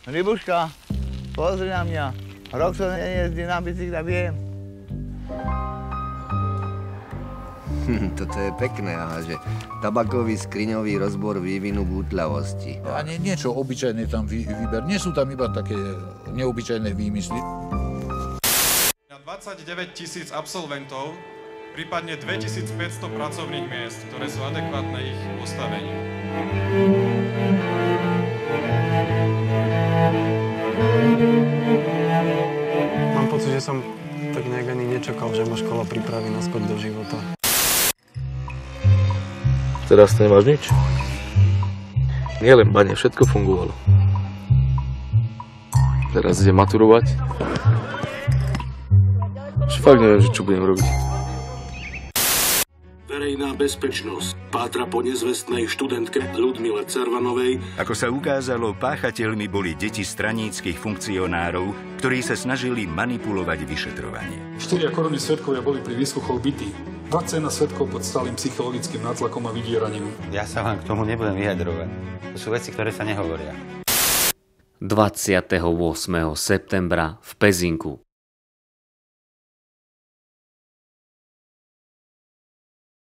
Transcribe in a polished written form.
Rybuška, pozri na mňa. Rok som nejezdí na bicykle, viem. Toto je pekné, ale že tabakový skriňový rozbor vývinu bútľavosti. A niečo obyčajné tam vyber. Nie sú tam iba také neobyčajné výmysly. Na 29 000 absolventov prípadne 2500 pracovných miest, ktoré sú adekvátne ich postaveniu. Mám pocit, že som tak nejak ani nečakal, že ma škola pripraví na skok do života. Teraz to nemáš nič? Nie len bane, všetko fungovalo. Teraz ide maturovať. Už fakt neviem, čo budem robiť. Verejná bezpečnosť pátra po nezvestnej študentke Ľudmile Cervanovej. Ako sa ukázalo, páchateľmi boli deti straníckych funkcionárov, ktorí sa snažili manipulovať vyšetrovanie. 4 koruny svedkovia boli pri výsluchoch bití. 21 svedkov pod stálym psychologickým nátlakom a vydieraním. Ja sa vám k tomu nebudem vyjadrovať. To sú veci, ktoré sa nehovoria. 28. septembra v Pezinku.